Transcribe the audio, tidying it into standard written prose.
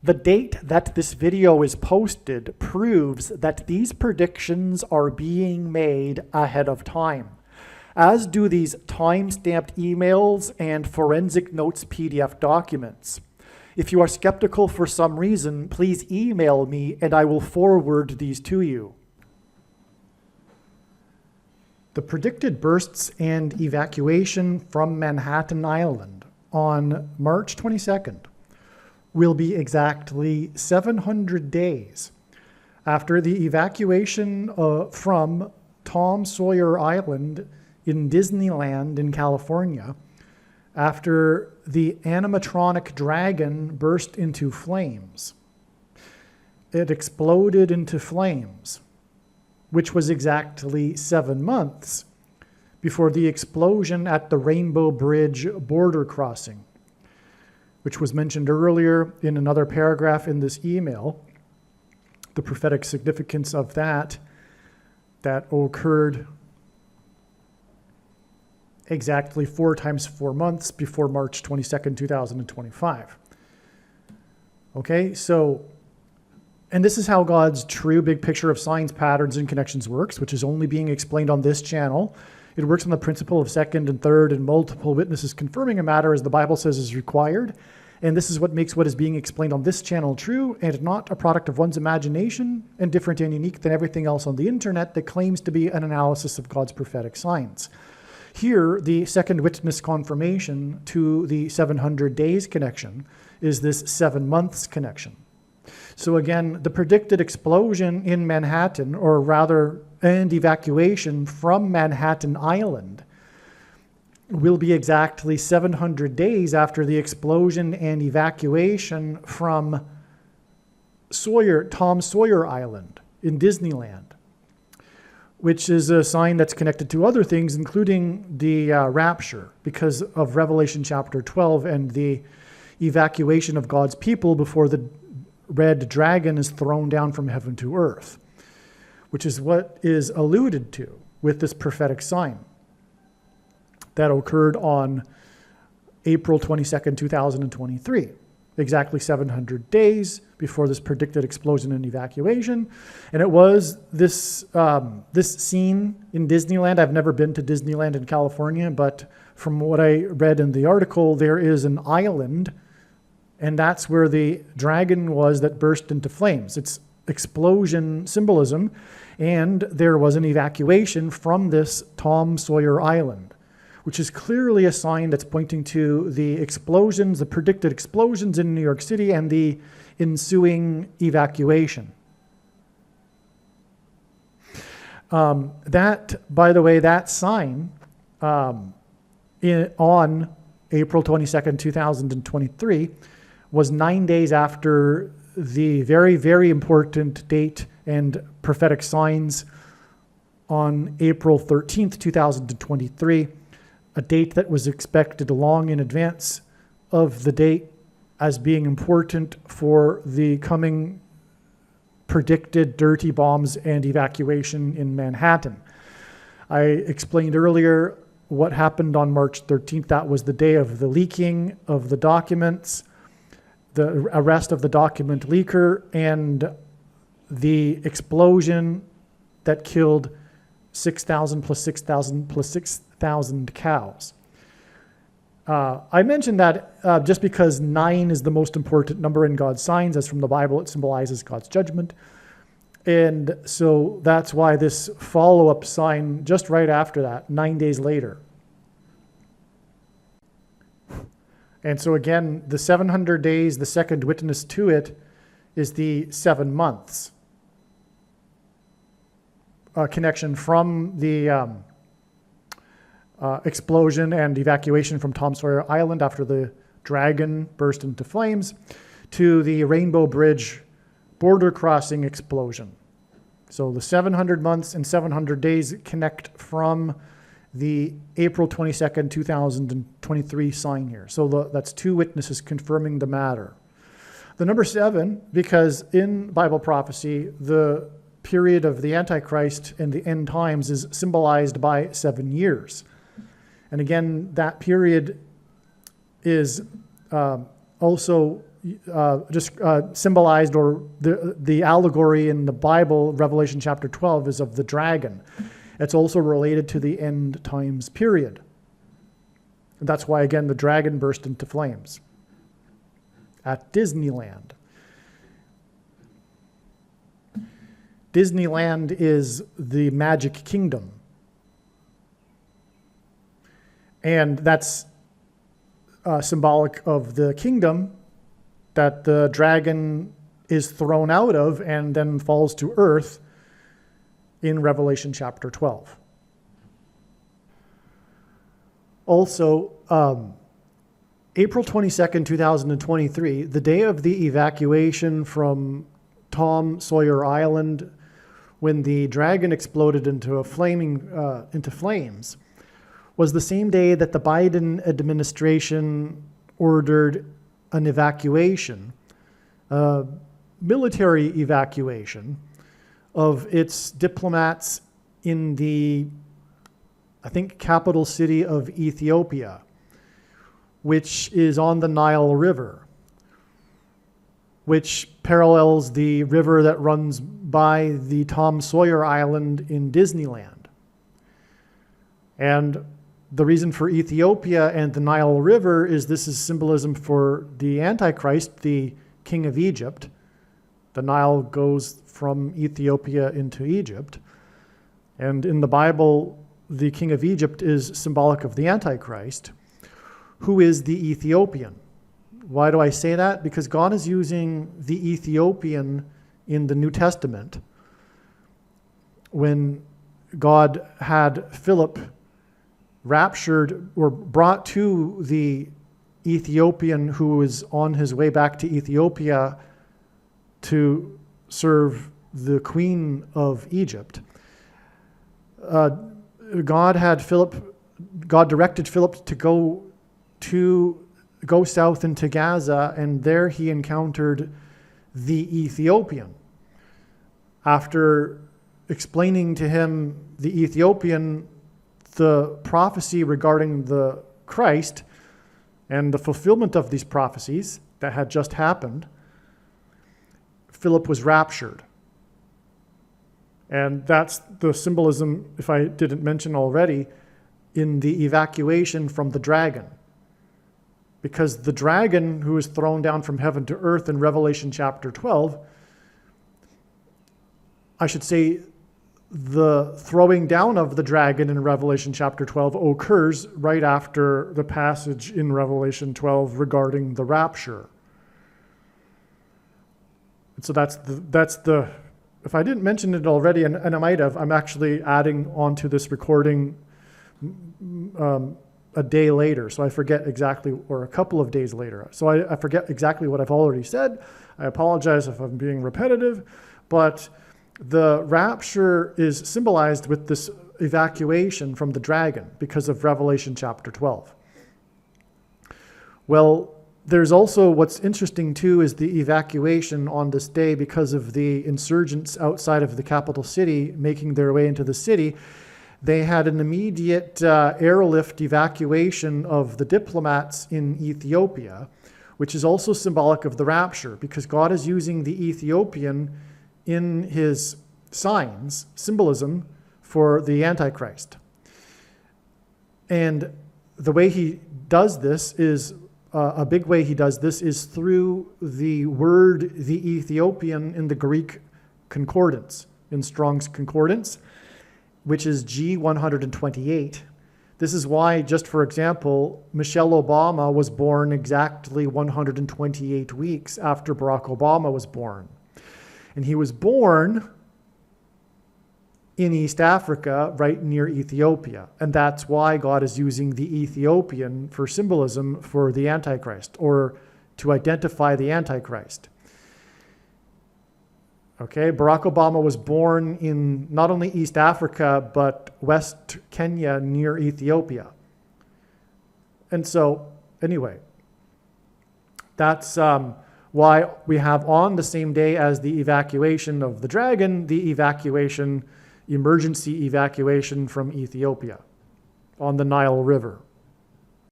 The date that this video is posted proves that these predictions are being made ahead of time, as do these time-stamped emails and forensic notes PDF documents. If you are skeptical for some reason, please email me and I will forward these to you. The predicted bursts and evacuation from Manhattan Island on March 22nd will be exactly 700 days after the evacuation from Tom Sawyer Island in Disneyland in California, after the animatronic dragon burst into flames. It exploded into flames, which was exactly 7 months before the explosion at the Rainbow Bridge border crossing, which was mentioned earlier in another paragraph in this email. The prophetic significance of that occurred exactly 4 times 4 months before March 22nd, 2025. Okay, so, and this is how God's true big picture of signs, patterns, and connections works, which is only being explained on this channel. It works on the principle of second and third and multiple witnesses confirming a matter as the Bible says is required. And this is what makes what is being explained on this channel true and not a product of one's imagination and different and unique than everything else on the internet that claims to be an analysis of God's prophetic signs. Here, the second witness confirmation to the 700 days connection is this 7 months connection. So again, the predicted explosion in Manhattan, or rather, and evacuation from Manhattan Island will be exactly 700 days after the explosion and evacuation from Tom Sawyer Island in Disneyland, which is a sign that's connected to other things, including the rapture, because of Revelation chapter 12 and the evacuation of God's people before the red dragon is thrown down from heaven to earth, which is what is alluded to with this prophetic sign that occurred on April 22nd, 2023, exactly 700 days before this predicted explosion and evacuation. And it was this scene in Disneyland. I've never been to Disneyland in California, but from what I read in the article, there is an island, and that's where the dragon was that burst into flames. It's explosion symbolism, and there was an evacuation from this Tom Sawyer Island, which is clearly a sign that's pointing to the explosions, the predicted explosions in New York City and the ensuing evacuation. That, by the way, that sign on April 22nd, 2023 was 9 days after the very, very important date and prophetic signs on April 13th, 2023, a date that was expected long in advance of the date as being important for the coming predicted dirty bombs and evacuation in Manhattan. I explained earlier what happened on March 13th. That was the day of the leaking of the documents, the arrest of the document leaker, and the explosion that killed 6,000 plus 6,000 plus 6,000 cows. I mentioned that just because 9 is the most important number in God's signs, as from the Bible, it symbolizes God's judgment. And so that's why this follow-up sign just right after that, 9 days later. And so again, the 700 days, the second witness to it is the 7 months connection from the explosion and evacuation from Tom Sawyer Island after the dragon burst into flames to the Rainbow Bridge border crossing explosion. So the 700 months and 700 days connect from the April 22nd, 2023 sign here. So that's 2 witnesses confirming the matter. The number 7, because in Bible prophecy, the period of the Antichrist and the end times is symbolized by 7 years. And again, that period is also symbolized, or the allegory in the Bible, Revelation chapter 12, is of the dragon. It's also related to the end times period. And that's why, again, the dragon burst into flames at Disneyland. Disneyland is the Magic Kingdom. And that's symbolic of the kingdom that the dragon is thrown out of and then falls to earth in Revelation chapter 12. Also, April 22nd, 2023, the day of the evacuation from Tom Sawyer Island, when the dragon exploded into flames, was the same day that the Biden administration ordered an evacuation, military evacuation of its diplomats in the, I think, capital city of Ethiopia, which is on the Nile River, which parallels the river that runs by the Tom Sawyer Island in Disneyland. And the reason for Ethiopia and the Nile River is this is symbolism for the Antichrist, the king of Egypt. The Nile goes from Ethiopia into Egypt. And in the Bible, the king of Egypt is symbolic of the Antichrist, who is the Ethiopian. Why do I say that? Because God is using the Ethiopian in the New Testament. When God had Philip raptured or brought to the Ethiopian who was on his way back to Ethiopia to serve the queen of Egypt, God directed Philip to go south into Gaza, and there he encountered the Ethiopian. After explaining to him, the Ethiopian, the prophecy regarding the Christ and the fulfillment of these prophecies that had just happened, Philip was raptured. And that's the symbolism, if I didn't mention already, in the evacuation from the dragon. Because the dragon who is thrown down from heaven to earth in Revelation chapter 12, I should say the throwing down of the dragon in Revelation chapter 12 occurs right after the passage in Revelation 12 regarding the rapture. And so that's the if I didn't mention it already, and I might have, I'm actually adding onto this recording a day later, so I forget exactly, or a couple of days later. So I forget exactly what I've already said. I apologize if I'm being repetitive, but the rapture is symbolized with this evacuation from the dragon because of Revelation chapter 12. Well, there's also what's interesting too is the evacuation on this day because of the insurgents outside of the capital city making their way into the city. They had an immediate airlift evacuation of the diplomats in Ethiopia, which is also symbolic of the rapture because God is using the Ethiopian in his signs, symbolism for the Antichrist. And the way he does this is, a big way he does this is through the word, the Ethiopian, in the Greek concordance, in Strong's concordance, which is G128. This is why, just for example, Michelle Obama was born exactly 128 weeks after Barack Obama was born. And he was born in East Africa, right near Ethiopia. And that's why God is using the Ethiopian for symbolism for the Antichrist, or to identify the Antichrist. Okay, Barack Obama was born in not only East Africa, but West Kenya near Ethiopia. And so, anyway, that's why we have on the same day as the evacuation of the dragon, the emergency evacuation from Ethiopia on the Nile River.